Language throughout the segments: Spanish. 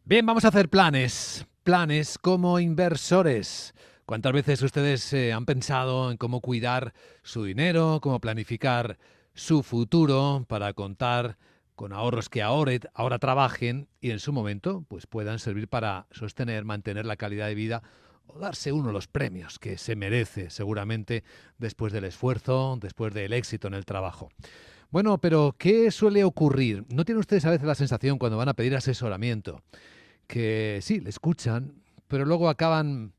Bien, vamos a hacer planes. Planes como inversores. ¿Cuántas veces ustedes han pensado en cómo cuidar su dinero, cómo planificar su futuro para contar con ahorros que ahora trabajen y en su momento pues puedan servir para sostener, mantener la calidad de vida o darse uno los premios que se merece seguramente después del esfuerzo, después del éxito en el trabajo? Bueno, pero ¿qué suele ocurrir? ¿No tienen ustedes a veces la sensación cuando van a pedir asesoramiento que sí, le escuchan, pero luego acaban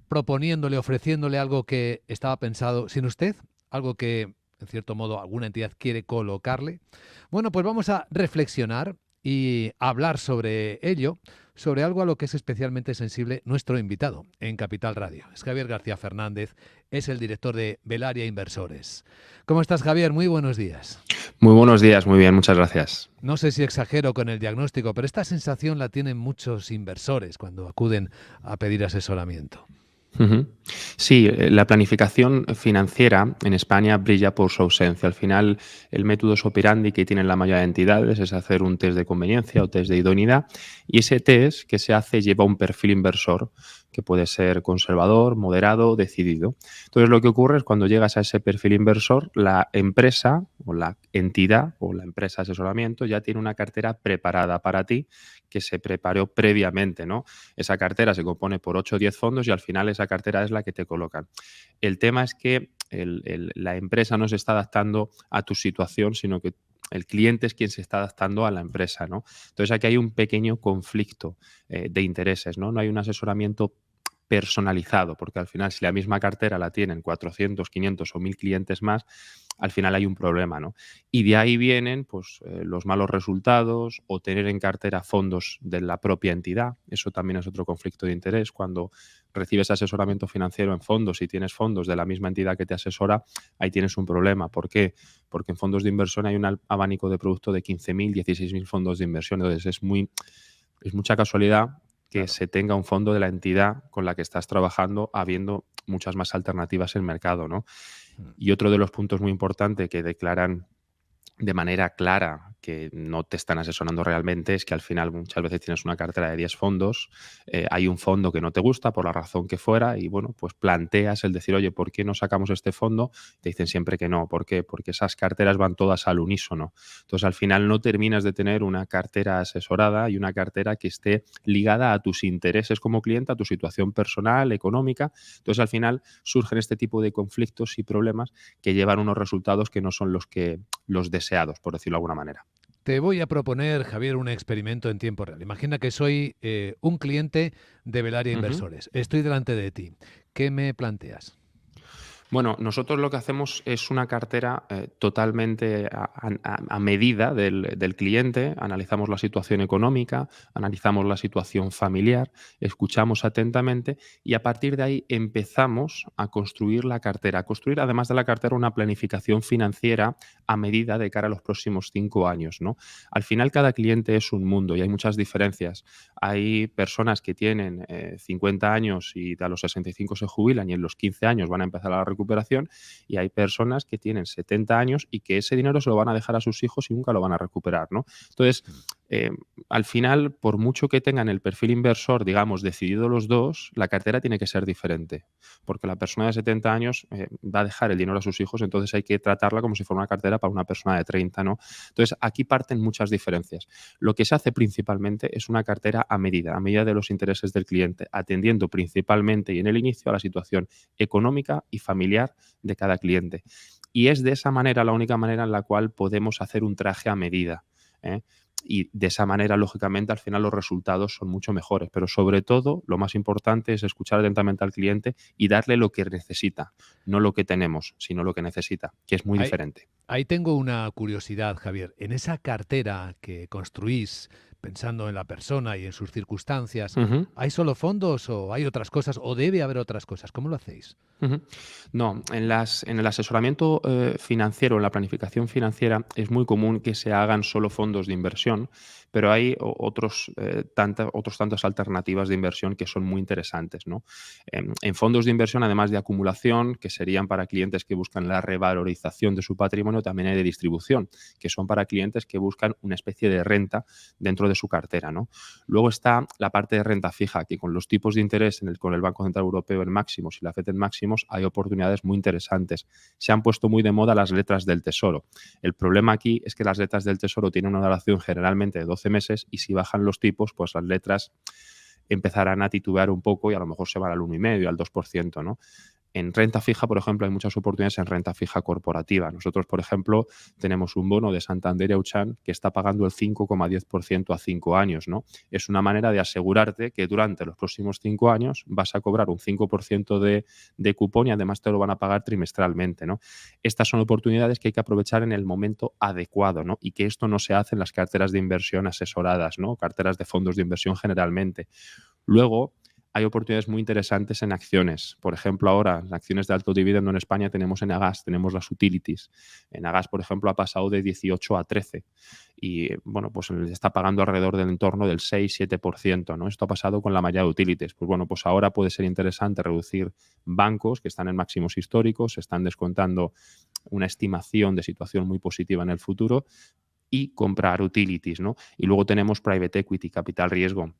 proponiéndole, ofreciéndole algo que estaba pensado sin usted, algo que, en cierto modo, alguna entidad quiere colocarle? Bueno, pues vamos a reflexionar y hablar sobre ello, sobre algo a lo que es especialmente sensible nuestro invitado en Capital Radio. Es Javier García Fernández, es el director de Velaria Inversores. ¿Cómo estás, Javier? Muy buenos días. Muy buenos días, muy bien, muchas gracias. No sé si exagero con el diagnóstico, pero esta sensación la tienen muchos inversores cuando acuden a pedir asesoramiento. Ujú. Sí, la planificación financiera en España brilla por su ausencia. Al final, el método operandi que tienen la mayoría de entidades es hacer un test de conveniencia o test de idoneidad, y ese test que se hace lleva un perfil inversor que puede ser conservador, moderado, decidido. Entonces, lo que ocurre es cuando llegas a ese perfil inversor, la empresa o la entidad o la empresa de asesoramiento ya tiene una cartera preparada para ti, que se preparó previamente, ¿no? Esa cartera se compone por 8 o 10 fondos y al final esa cartera es la que te colocan. El tema es que la empresa no se está adaptando a tu situación, sino que el cliente es quien se está adaptando a la empresa, ¿no? Entonces aquí hay un pequeño conflicto de intereses, ¿no? No hay un asesoramiento personalizado, porque al final si la misma cartera la tienen 400, 500 o 1000 clientes más, al final hay un problema, ¿no? Y de ahí vienen pues, los malos resultados o tener en cartera fondos de la propia entidad. Eso también es otro conflicto de interés. Cuando recibes asesoramiento financiero en fondos y tienes fondos de la misma entidad que te asesora, ahí tienes un problema. ¿Por qué? Porque en fondos de inversión hay un abanico de producto de 15.000, 16.000 fondos de inversión. Entonces es mucha casualidad que Claro. se tenga un fondo de la entidad con la que estás trabajando, habiendo muchas más alternativas en el mercado, ¿no? Mm. Y otro de los puntos muy importantes que declaran de manera clara que no te están asesorando realmente es que al final muchas veces tienes una cartera de 10 fondos, hay un fondo que no te gusta por la razón que fuera y bueno, pues planteas el decir, oye, ¿por qué no sacamos este fondo? Te dicen siempre que no. ¿Por qué? Porque esas carteras van todas al unísono. Entonces al final no terminas de tener una cartera asesorada y una cartera que esté ligada a tus intereses como cliente, a tu situación personal, económica. Entonces al final surgen este tipo de conflictos y problemas que llevan unos resultados que no son los deseados, por decirlo de alguna manera. Te voy a proponer, Javier, un experimento en tiempo real. Imagina que soy un cliente de Velaria Ujú. Inversores. Estoy delante de ti. ¿Qué me planteas? Bueno, nosotros lo que hacemos es una cartera totalmente a medida del cliente. Analizamos la situación económica, analizamos la situación familiar, escuchamos atentamente y a partir de ahí empezamos a construir la cartera. A construir, además de la cartera, una planificación financiera a medida de cara a los próximos 5 años, ¿no? Al final, cada cliente es un mundo y hay muchas diferencias. Hay personas que tienen 50 años y a los 65 se jubilan y en los 15 años van a empezar la recuperación, y hay personas que tienen 70 años y que ese dinero se lo van a dejar a sus hijos y nunca lo van a recuperar, ¿no? Entonces, Mm. eh, al final, por mucho que tengan el perfil inversor, digamos, decidido los dos, la cartera tiene que ser diferente, porque la persona de 70 años va a dejar el dinero a sus hijos, entonces hay que tratarla como si fuera una cartera para una persona de 30, ¿no? Entonces, aquí parten muchas diferencias. Lo que se hace principalmente es una cartera a medida de los intereses del cliente, atendiendo principalmente y en el inicio a la situación económica y familiar de cada cliente. Y es de esa manera la única manera en la cual podemos hacer un traje a medida, ¿eh? Y de esa manera, lógicamente, al final los resultados son mucho mejores. Pero sobre todo, lo más importante es escuchar atentamente al cliente y darle lo que necesita, no lo que tenemos, sino lo que necesita, que es muy Ahí, diferente. ahí tengo una curiosidad, Javier. En esa cartera que construís pensando en la persona y en sus circunstancias, Ujú. ¿hay solo fondos o hay otras cosas o debe haber otras cosas? ¿Cómo lo hacéis? Ujú. No, en el asesoramiento financiero, en la planificación financiera, es muy común que se hagan solo fondos de inversión, pero hay otros tantas alternativas de inversión que son muy interesantes, ¿no? En fondos de inversión, además de acumulación, que serían para clientes que buscan la revalorización de su patrimonio, también hay de distribución, que son para clientes que buscan una especie de renta dentro de su cartera, ¿no? Luego está la parte de renta fija, que con los tipos de interés con el Banco Central Europeo en máximos y la FED en máximos hay oportunidades muy interesantes. Se han puesto muy de moda las letras del Tesoro. El problema aquí es que las letras del Tesoro tienen una duración generalmente de 12 meses y si bajan los tipos, pues las letras empezarán a titubear un poco y a lo mejor se van al 1,5%, al 2%, ¿no? En renta fija, por ejemplo, hay muchas oportunidades en renta fija corporativa. Nosotros, por ejemplo, tenemos un bono de Santander Euchan que está pagando el 5,10% a 5 años, ¿no? Es una manera de asegurarte que durante los próximos 5 años vas a cobrar un 5% de cupón y además te lo van a pagar trimestralmente, ¿no? Estas son oportunidades que hay que aprovechar en el momento adecuado, ¿no? Y que esto no se hace en las carteras de inversión asesoradas, ¿no? Carteras de fondos de inversión generalmente. Luego, hay oportunidades muy interesantes en acciones. Por ejemplo, ahora, en acciones de alto dividendo en España tenemos en Agas, tenemos las utilities. En Agas, por ejemplo, ha pasado de 18 a 13 y, bueno, pues está pagando alrededor del entorno del 6-7%, ¿no? Esto ha pasado con la mayoría de utilities. Pues bueno, pues ahora puede ser interesante reducir bancos que están en máximos históricos, se están descontando una estimación de situación muy positiva en el futuro y comprar utilities, ¿no? Y luego tenemos private equity, capital riesgo,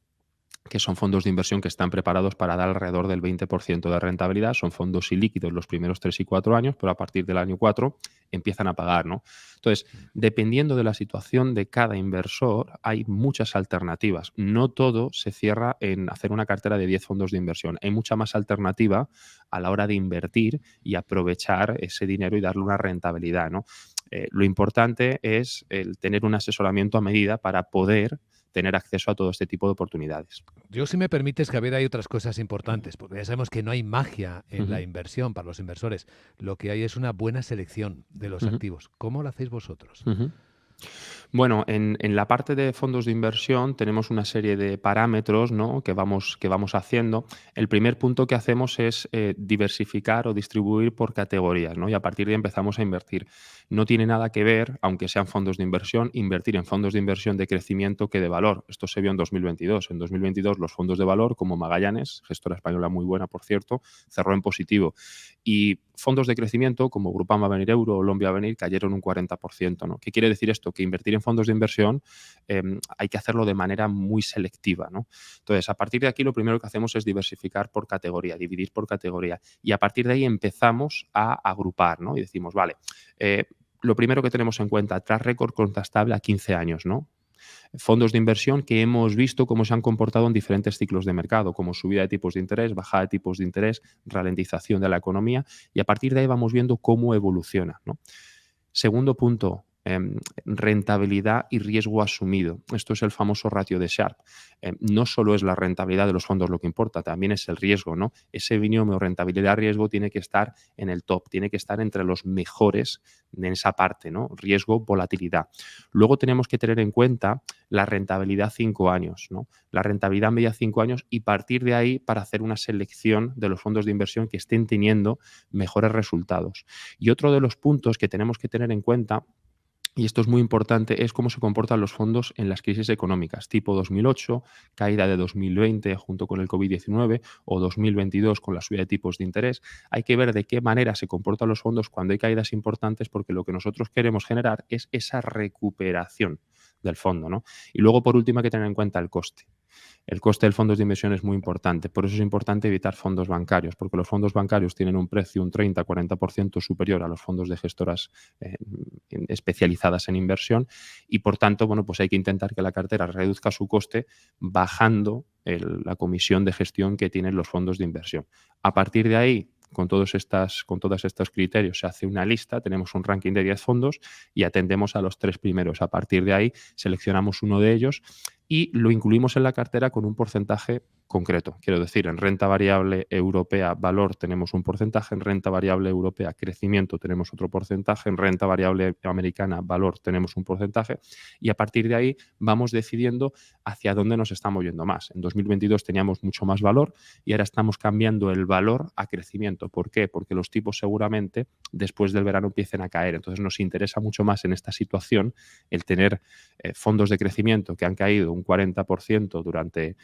que son fondos de inversión que están preparados para dar alrededor del 20% de rentabilidad. Son fondos ilíquidos los primeros 3 y 4 años, pero a partir del año 4 empiezan a pagar, ¿no? Entonces, dependiendo de la situación de cada inversor, hay muchas alternativas. No todo se cierra en hacer una cartera de 10 fondos de inversión. Hay mucha más alternativa a la hora de invertir y aprovechar ese dinero y darle una rentabilidad, ¿no? Lo importante es el tener un asesoramiento a medida para poder tener acceso a todo este tipo de oportunidades. Yo, si me permites, Javier, hay otras cosas importantes, porque ya sabemos que no hay magia en la Ujú, inversión para los inversores. Lo que hay es una buena selección de los ujú, activos. ¿Cómo lo hacéis vosotros? ujú. Bueno, en la parte de fondos de inversión tenemos una serie de parámetros, ¿no? que vamos haciendo. El primer punto que hacemos es diversificar o distribuir por categorías, ¿no? Y a partir de ahí empezamos a invertir. No tiene nada que ver, aunque sean fondos de inversión, invertir en fondos de inversión de crecimiento que de valor. Esto se vio en 2022. En 2022 los fondos de valor, como Magallanes, gestora española muy buena, por cierto, cerró en positivo. Y fondos de crecimiento como Grupama Avenir Euro o Lombia Avenir cayeron un 40%, ¿no? ¿Qué quiere decir esto? Que invertir en fondos de inversión hay que hacerlo de manera muy selectiva, ¿no? Entonces, a partir de aquí lo primero que hacemos es diversificar por categoría, dividir por categoría y a partir de ahí empezamos a agrupar, ¿no? Y decimos, vale, lo primero que tenemos en cuenta, track record contrastable a 15 años, ¿no? Fondos de inversión que hemos visto cómo se han comportado en diferentes ciclos de mercado, como subida de tipos de interés, bajada de tipos de interés, ralentización de la economía, y a partir de ahí vamos viendo cómo evoluciona, ¿no? Segundo punto, rentabilidad y riesgo asumido. Esto es el famoso ratio de Sharpe. No solo es la rentabilidad de los fondos lo que importa, también es el riesgo, ¿no? Ese binomio rentabilidad-riesgo tiene que estar en el top, tiene que estar entre los mejores en esa parte, ¿no? Riesgo, volatilidad. Luego tenemos que tener en cuenta la rentabilidad 5 años, ¿no? La rentabilidad media 5 años y partir de ahí para hacer una selección de los fondos de inversión que estén teniendo mejores resultados. Y otro de los puntos que tenemos que tener en cuenta, y esto es muy importante, es cómo se comportan los fondos en las crisis económicas, tipo 2008, caída de 2020 junto con el COVID-19 o 2022 con la subida de tipos de interés. Hay que ver de qué manera se comportan los fondos cuando hay caídas importantes porque lo que nosotros queremos generar es esa recuperación del fondo, ¿no? Y luego, por último, hay que tener en cuenta el coste. El coste del fondos de inversión es muy importante. Por eso es importante evitar fondos bancarios, porque los fondos bancarios tienen un precio un 30-40% superior a los fondos de gestoras especializadas en inversión y, por tanto, bueno, pues hay que intentar que la cartera reduzca su coste bajando la comisión de gestión que tienen los fondos de inversión. A partir de ahí, con todos estos criterios se hace una lista, tenemos un ranking de 10 fondos y atendemos a los 3 primeros. A partir de ahí seleccionamos uno de ellos y lo incluimos en la cartera con un porcentaje concreto. Quiero decir, en renta variable europea valor tenemos un porcentaje, en renta variable europea crecimiento tenemos otro porcentaje, en renta variable americana valor tenemos un porcentaje y a partir de ahí vamos decidiendo hacia dónde nos estamos yendo más. En 2022 teníamos mucho más valor y ahora estamos cambiando el valor a crecimiento. ¿Por qué? Porque los tipos seguramente después del verano empiecen a caer. Entonces nos interesa mucho más en esta situación el tener fondos de crecimiento que han caído un 40% durante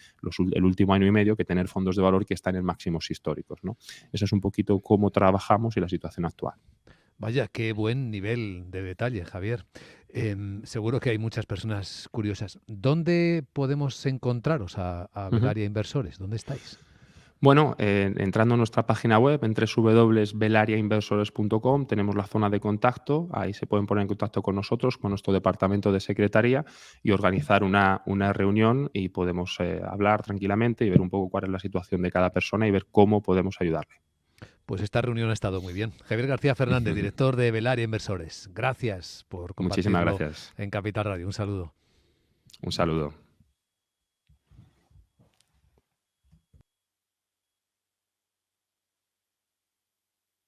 el último año y medio que tener fondos de valor que están en máximos históricos, ¿no? Eso es un poquito cómo trabajamos y la situación actual. Vaya, qué buen nivel de detalle, Javier. Seguro que hay muchas personas curiosas. ¿Dónde podemos encontraros a Ujú. Velaria Inversores? ¿Dónde estáis? Bueno, entrando en nuestra página web en www.velariainversores.com tenemos la zona de contacto, ahí se pueden poner en contacto con nosotros, con nuestro departamento de secretaría y organizar una reunión y podemos hablar tranquilamente y ver un poco cuál es la situación de cada persona y ver cómo podemos ayudarle. Pues esta reunión ha estado muy bien. Javier García Fernández, director de Velaria Inversores. Gracias por Muchísimas compartirlo gracias. en Capital Radio. Un saludo. Un saludo.